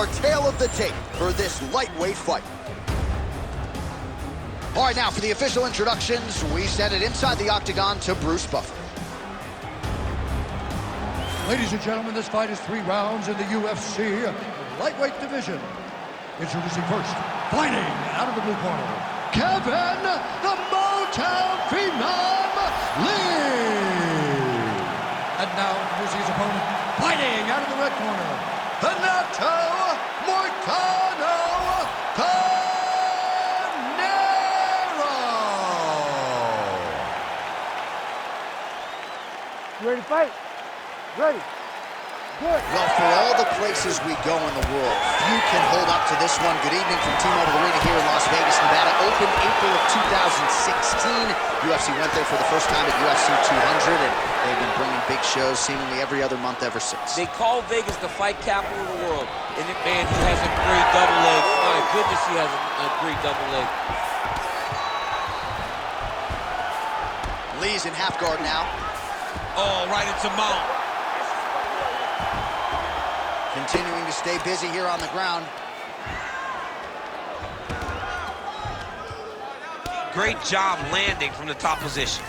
our tale of the tape for this lightweight fight. All right, now for the official introductions, we send it inside the octagon to Bruce Buffer. Ladies and gentlemen, this fight is 3 rounds in the UFC lightweight division. Introducing first, fighting out of the blue corner, Kevin the Motown Phenom Lee. And now introducing his opponent, fighting out of the red corner, Renato Carneiro. You ready to fight? Ready. Good. Well, for all the places we go in the world, few can hold up to this one. Good evening from T-Mobile Arena here in Las Vegas, Nevada. Opened April of 2016. UFC went there for the first time at UFC 200, and they've been bringing big shows seemingly every other month ever since. They call Vegas the fight capital of the world. And man, he has a great double leg. My goodness, he has a great double leg. Lee's in half guard now. Oh, right into mount. Continuing to stay busy here on the ground. Great job landing from the top position.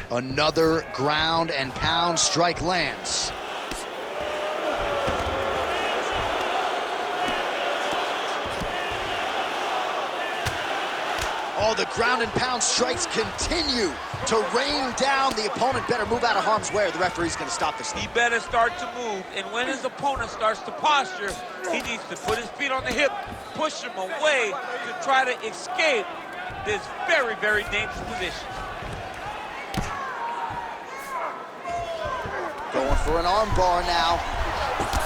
Another ground and pound strike lands. Oh, the ground and pound strikes continue to rain down. The opponent better move out of harm's way or the referee's going to stop this thing. He better start to move, and when his opponent starts to posture, he needs to put his feet on the hip, push him away to try to escape this very, very dangerous position. Going for an arm bar now.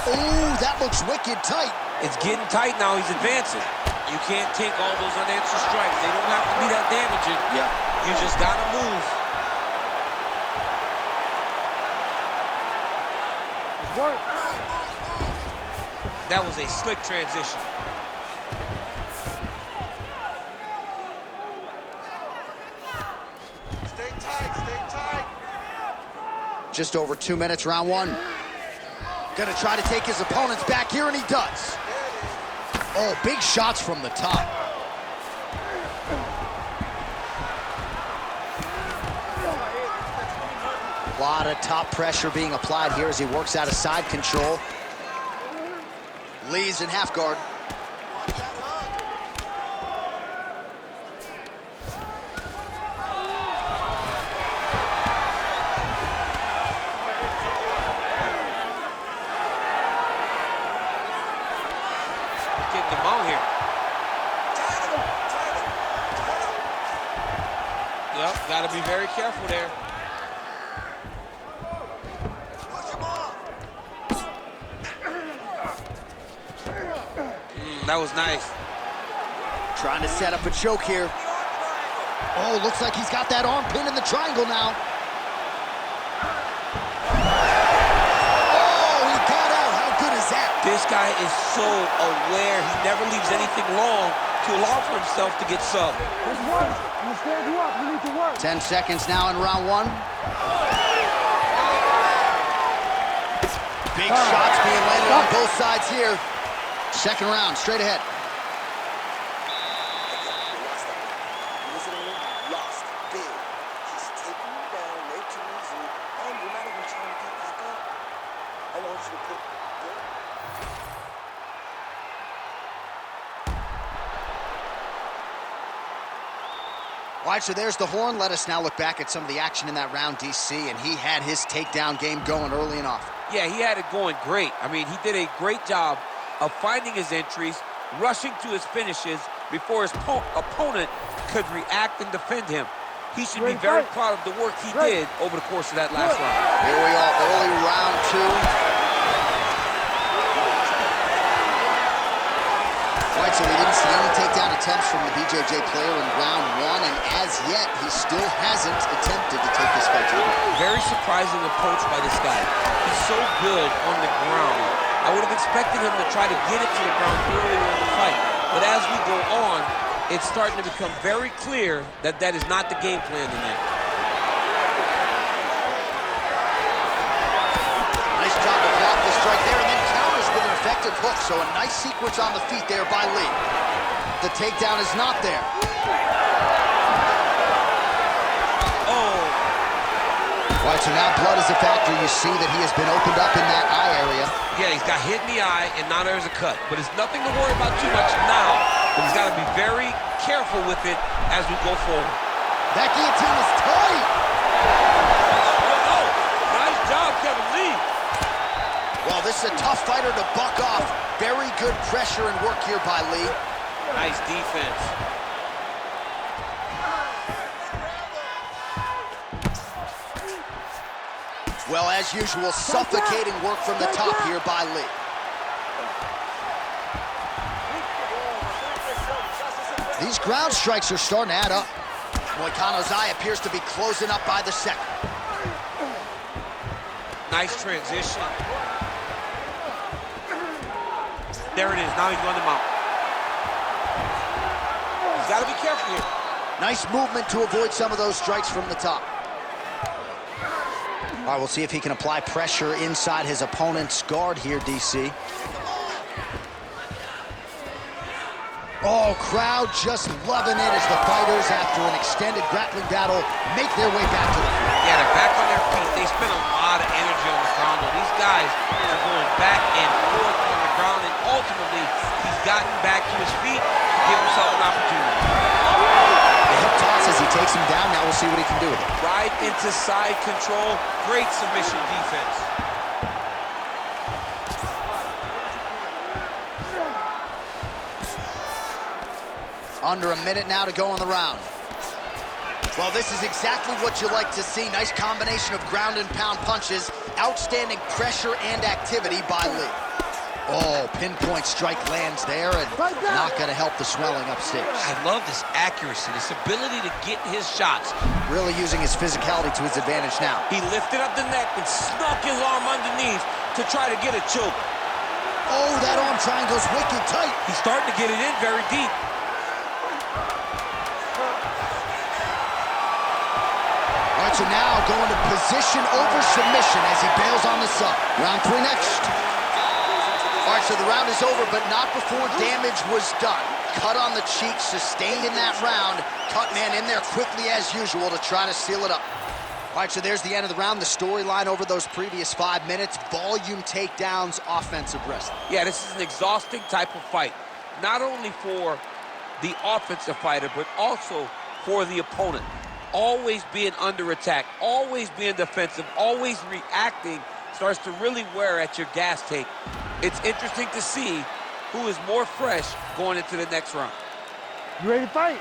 Oh, that looks wicked tight. It's getting tight now. He's advancing. You can't take all those unanswered strikes. They don't have to be that damaging. Yeah. You just got to move. Work. That was a slick transition. Stay tight, stay tight. Just over 2 minutes, round one. Gonna try to take his opponents back here, and he does. Oh, big shots from the top. A lot of top pressure being applied here as he works out of side control. Lee's in half guard. Getting them out here. Yep, got to be very careful there. That was nice. Trying to set up a choke here. Oh, looks like he's got that arm pinned in the triangle now. Oh, he got out. How good is that? This guy is so aware. He never leaves anything long to allow for himself to get subbed. Let's work. I'm gonna stand you up. You need to work. 10 seconds now in round one. Big shots being landed on both sides here. Second round, straight ahead. Lost big. He's taking you down way too easy, and you're not even trying to get back up. I want you to put good. All right, so there's the horn. Let us now look back at some of the action in that round, DC, and he had his takedown game going early and often. Yeah, he had it going great. I mean, he did a great job of finding his entries, rushing to his finishes before his opponent could react and defend him. He should be very proud of the work he did over the course of that last round. Here we are, early round two. All right, so we didn't see any takedown attempts from the BJJ player in round one, and as yet, he still hasn't attempted to take this fight to the ground. Very surprising approach by this guy. He's so good on the ground. I would have expected him to try to get it to the ground earlier in the fight. But as we go on, it's starting to become very clear that that is not the game plan tonight. Nice job to block the strike there, and then counters with an effective effective hook, so a nice sequence on the feet there by Lee. The takedown is not there. Oh. All right, so now blood is a factor. You see that he has been opened up in that eye area. Yeah, he's got hit in the eye, and now there's a cut. But it's nothing to worry about too much now. But he's got to be very careful with it as we go forward. That guillotine is tight. Oh, nice job, Kevin Lee. Well, this is a tough fighter to buck off. Very good pressure and work here by Lee. Nice defense. Well, as usual, suffocating work from the top here by Lee. These ground strikes are starting to add up. Moicano's eye appears to be closing up by the second. Nice transition. There it is. Now he's running him out. He's got to be careful here. Nice movement to avoid some of those strikes from the top. All right, we'll see if he can apply pressure inside his opponent's guard here, DC. Oh, crowd just loving it as the fighters, after an extended grappling battle, make their way back to the floor. Yeah, they're back on their feet. They spend a lot of energy on the ground, though. These guys are going back and forth on the ground, and ultimately, he's gotten back to his feet to give himself an opportunity. The hip toss as he takes him down. Now we'll see what he can do with it. Right into side control. Great submission defense. Under a minute now to go in the round. Well, this is exactly what you like to see. Nice combination of ground and pound punches. Outstanding pressure and activity by Lee. Oh, pinpoint strike lands there, and not going to help the swelling upstairs. I love this accuracy, this ability to get his shots. Really using his physicality to his advantage now. He lifted up the neck and snuck his arm underneath to try to get a choke. Oh, that arm triangle's wicked tight. He's starting to get it in very deep. All right, so now going to position over submission as he bails on the sub. Round 3 next. All right, so the round is over, but not before damage was done. Cut on the cheek, sustained in that round. Cut man in there quickly as usual to try to seal it up. All right, so there's the end of the round. The storyline over those previous 5 minutes. Volume takedowns, offensive wrestling. Yeah, this is an exhausting type of fight. Not only for the offensive fighter, but also for the opponent. Always being under attack, always being defensive, always reacting starts to really wear at your gas tank. It's interesting to see who is more fresh going into the next round. You ready to fight?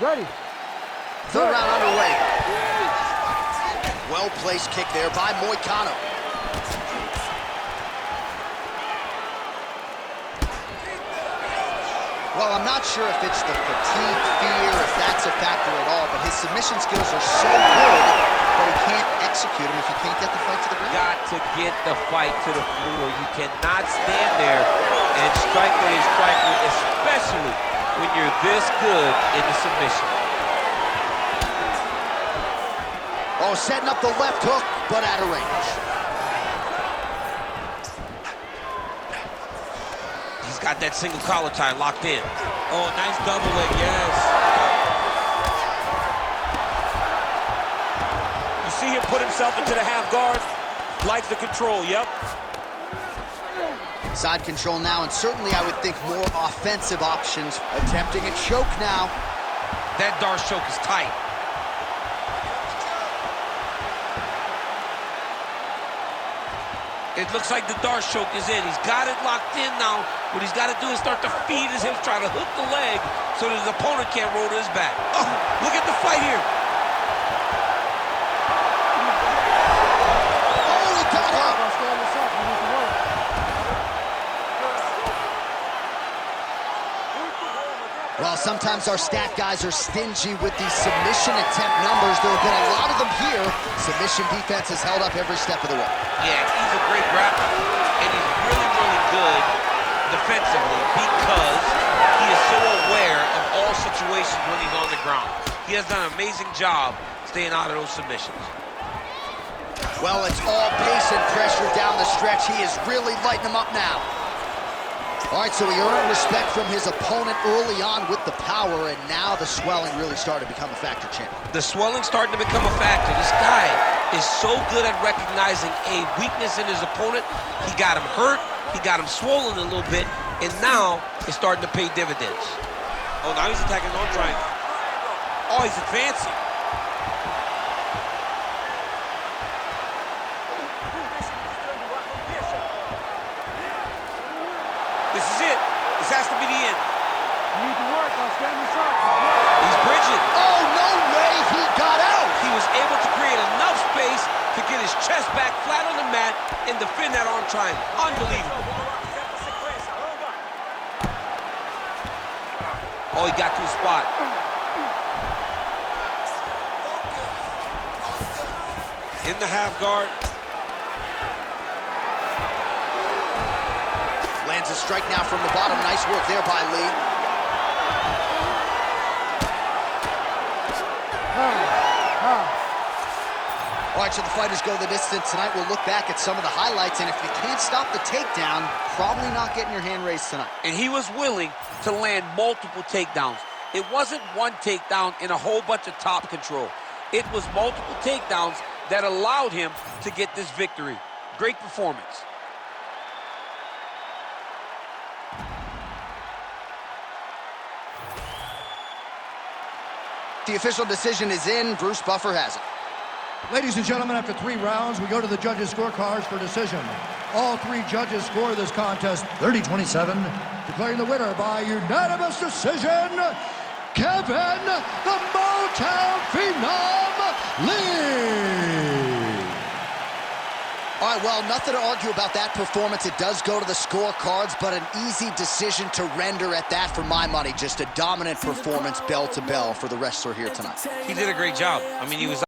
Ready. Third round underway. Well-placed kick there by Moicano. Well, I'm not sure if it's the fatigue, fear, if that's a factor at all, but his submission skills are so good that he can't execute them if he can't get the fight to the ground. Got to get the fight to the floor. You cannot stand there and strike where you strike with, especially when you're this good in the submission. Oh, setting up the left hook, but out of range. He's got that single collar tie locked in. Oh, nice double leg, yes. You see him put himself into the half guard. Likes the control, yep. Side control now, and certainly I would think more offensive options. Attempting a choke now. That Darce choke is tight. It looks like the Darce choke is in. He's got it locked in now. What he's got to do is start to feed his hips, try to hook the leg so that his opponent can't roll to his back. Oh, look at the fight here. Oh, he got up. Well, sometimes our stat guys are stingy with these submission attempt numbers. There have been a lot of them here. Submission defense has held up every step of the way. Yeah, he's a great grappler, and he's really, really good defensively because he is so aware of all situations when he's on the ground. He has done an amazing job staying out of those submissions. Well, it's all pace and pressure down the stretch. He is really lighting them up now. All right, so he earned respect from his opponent early on with the power, and now the swelling really started to become a factor, champ. The swelling starting to become a factor. This guy is so good at recognizing a weakness in his opponent. He got him hurt, he got him swollen a little bit, and now it's starting to pay dividends. Oh, now he's attacking on triangle. Oh, he's advancing. This is it. This has to be the end. You need to work on standing shot. He's bridging. Oh, no way he got out! He was able to create enough space to get his chest back flat on the mat and defend that arm triangle. Unbelievable. Oh, he got to his spot. In the half guard. Lands a strike now from the bottom. Nice work there by Lee. All right, so the fighters go the distance tonight. We'll look back at some of the highlights, and if you can't stop the takedown, probably not getting your hand raised tonight. And he was willing to land multiple takedowns. It wasn't one takedown and a whole bunch of top control. It was multiple takedowns that allowed him to get this victory. Great performance. The official decision is in. Bruce Buffer has it. Ladies and gentlemen, after 3 rounds, we go to the judges' scorecards for decision. All 3 judges score this contest 30-27, declaring the winner by unanimous decision, Kevin the Motown Phenom Lee. All right, well, nothing to argue about that performance. It does go to the scorecards, but an easy decision to render at that for my money. Just a dominant performance, bell to bell, for the wrestler here tonight. He did a great job. I mean, he was